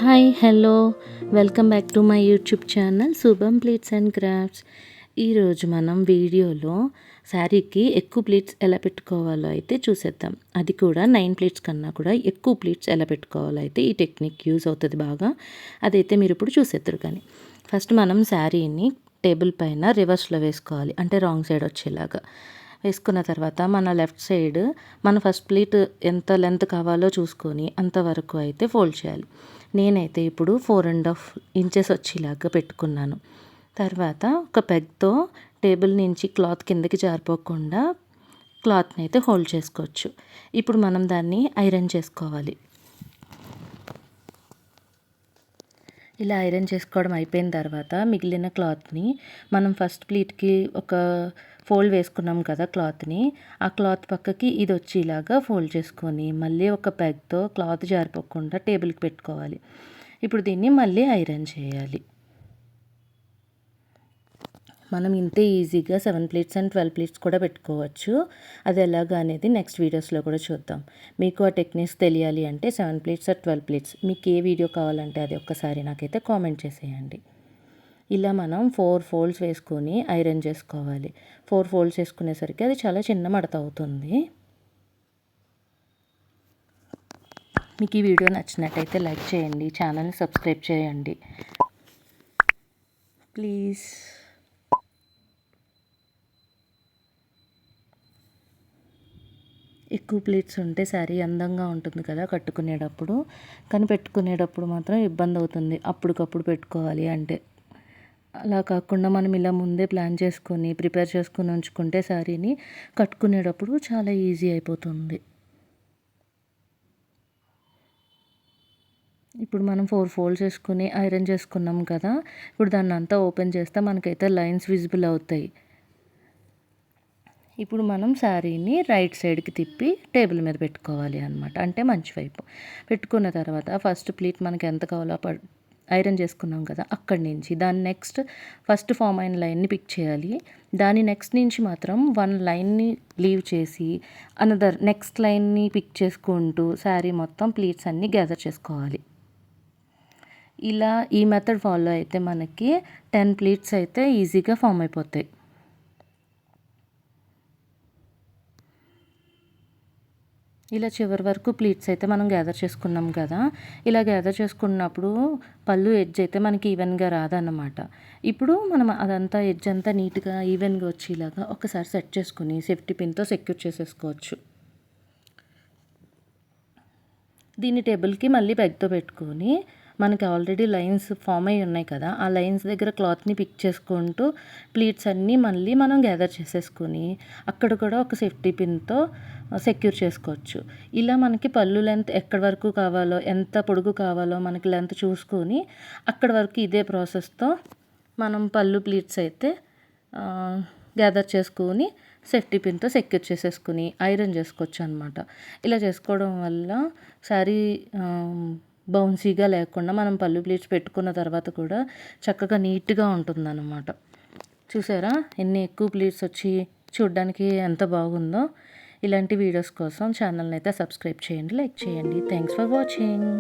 Hi hello welcome back to my YouTube channel శుభం pleats and crafts. ఈరోజు మనం వీడియోలో శారీకి ఎక్కువ ప్లీట్స్ ఎలా పెట్టుకోవాలో అయితే చూసేద్దాం. అది కూడా 9 ప్లీట్స్ కన్నా కూడా ఎక్కువ ప్లీట్స్ ఎలా పెట్టుకోవాలో అయితే ఈ టెక్నిక్ యూజ్ అవుతుంది బాగా. అదైతే మీరు ఇప్పుడు చూసేద్దరు. కానీ ఫస్ట్ మనం శారీని టేబుల్ పైన రివర్స్లో వేసుకోవాలి, అంటే రాంగ్ సైడ్ వచ్చేలాగా వేసుకున్న తర్వాత మన లెఫ్ట్ సైడ్ మన ఫస్ట్ ప్లీట్ ఎంత లెంత్ కావాలో చూసుకొని అంతవరకు అయితే ఫోల్డ్ చేయాలి. నేనైతే ఇప్పుడు 4.5 ఇంచెస్ వచ్చేలాగా పెట్టుకున్నాను. తర్వాత ఒక పెగ్తో టేబుల్ నుంచి క్లాత్ కిందకి జారిపోకుండా క్లాత్ని అయితే హోల్డ్ చేసుకోవచ్చు. ఇప్పుడు మనం దాన్ని ఐరన్ చేసుకోవాలి. ఇలా ఐరన్ చేసుకోవడం అయిపోయిన తర్వాత మిగిలిన క్లాత్ని మనం ఫస్ట్ ప్లీట్కి ఒక ఫోల్డ్ వేసుకున్నాం కదా క్లాత్ని, ఆ క్లాత్ పక్కకి ఇది వచ్చేలాగా ఫోల్డ్ చేసుకొని మళ్ళీ ఒక పెగ్తో క్లాత్ జారిపోకుండా టేబుల్కి పెట్టుకోవాలి. ఇప్పుడు దీన్ని మళ్ళీ ఐరన్ చేయాలి. మనం ఇంతే ఈజీగా 7 ప్లేట్స్ అండ్ 12 ప్లేట్స్ కూడా పెట్టుకోవచ్చు. అది ఎలాగా అనేది నెక్స్ట్ వీడియోస్లో కూడా చూద్దాం. మీకు ఆ టెక్నిక్స్ తెలియాలి అంటే 7 ప్లేట్స్ ఆర్ 12 ప్లేట్స్ మీకు ఏ వీడియో కావాలంటే అది ఒక్కసారి నాకైతే కామెంట్ చేసేయండి. ఇలా మనం 4 ఫోల్డ్స్ వేసుకొని ఐరన్ చేసుకోవాలి. 4 ఫోల్డ్స్ వేసుకునేసరికి అది చాలా చిన్న మడత అవుతుంది. మీకు ఈ వీడియో నచ్చినట్టయితే లైక్ చేయండి, ఛానల్ని సబ్స్క్రైబ్ చేయండి ప్లీజ్. ఎక్కువ ప్లీట్స్ ఉంటే శారీ అందంగా ఉంటుంది కదా కట్టుకునేటప్పుడు, కానీ పెట్టుకునేటప్పుడు మాత్రం ఇబ్బంది అవుతుంది అప్పటికప్పుడు పెట్టుకోవాలి అంటే. అలా కాకుండా మనం ఇలా ముందే ప్లాన్ చేసుకొని ప్రిపేర్ చేసుకొని ఉంచుకుంటే శారీని కట్టుకునేటప్పుడు చాలా ఈజీ అయిపోతుంది. ఇప్పుడు మనం 4 ఫోల్డ్స్ వేసుకుని ఐరన్ చేసుకున్నాం కదా, ఇప్పుడు దాన్ని అంతా ఓపెన్ చేస్తే మనకైతే లైన్స్ విజిబుల్ అవుతాయి. ఇప్పుడు మనం శారీని రైట్ సైడ్కి తిప్పి టేబుల్ మీద పెట్టుకోవాలి అనమాట, అంటే మంచి వైపు పెట్టుకున్న తర్వాత ఫస్ట్ ప్లీట్ మనకి ఎంత కావాలో ఐరన్ చేసుకున్నాం కదా అక్కడి నుంచి దాని నెక్స్ట్ ఫస్ట్ ఫామ్ అయిన లైన్ని పిక్ చేయాలి. దాని నెక్స్ట్ నుంచి మాత్రం 1 లైన్ని లీవ్ చేసి అనదర్ నెక్స్ట్ లైన్ని పిక్ చేసుకుంటూ శారీ మొత్తం ప్లీట్స్ అన్నీ గ్యాదర్ చేసుకోవాలి. ఇలా ఈ మెథడ్ ఫాలో అయితే మనకి 10 ప్లీట్స్ అయితే ఈజీగా ఫామ్ అయిపోతాయి. ఇలా చివరి వరకు ప్లీట్స్ అయితే మనం గ్యాదర్ చేసుకున్నాం కదా, ఇలా గ్యాదర్ చేసుకున్నప్పుడు పళ్ళు ఎడ్జ్ అయితే మనకి ఈవెన్గా రాదన్నమాట. ఇప్పుడు మనం అదంతా ఎడ్జ్ అంతా నీట్గా ఈవెన్గా వచ్చేలాగా ఒకసారి సెట్ చేసుకుని సేఫ్టీ పిన్తో సెక్యూర్ చేసేసుకోవచ్చు. దీన్ని టేబుల్కి మళ్ళీ పెగ్తో పెట్టుకొని మనకి ఆల్రెడీ లైన్స్ ఫామ్ అయ్యి ఉన్నాయి కదా, ఆ లైన్స్ దగ్గర క్లాత్ని పిక్ చేసుకుంటూ ప్లీట్స్ అన్నీ మళ్ళీ మనం గ్యాదర్ చేసేసుకొని అక్కడ కూడా ఒక సేఫ్టీ పిన్తో సెక్యూర్ చేసుకోవచ్చు. ఇలా మనకి పళ్ళు లెంత్ ఎక్కడి వరకు కావాలో ఎంత పొడుగు కావాలో మనకి లెంత్ చూసుకొని అక్కడి వరకు ఇదే ప్రాసెస్తో మనం పళ్ళు ప్లీట్స్ అయితే గ్యాదర్ చేసుకొని సేఫ్టీ పిన్తో సెక్యూర్ చేసేసుకుని ఐరన్ చేసుకోవచ్చు అనమాట. ఇలా చేసుకోవడం వల్ల శారీ బౌన్సీగా లేకుండా మనం పళ్ళు ప్లీట్స్ పెట్టుకున్న తర్వాత కూడా చక్కగా నీట్గా ఉంటుందన్నమాట. చూసారా ఎన్ని ఎక్కువ ప్లీట్స్ వచ్చి చూడ్డానికి ఎంత బాగుందో. ఇలాంటి వీడియోస్ కోసం ఛానల్ని అయితే సబ్స్క్రైబ్ చేయండి, లైక్ చేయండి. Thanks for watching.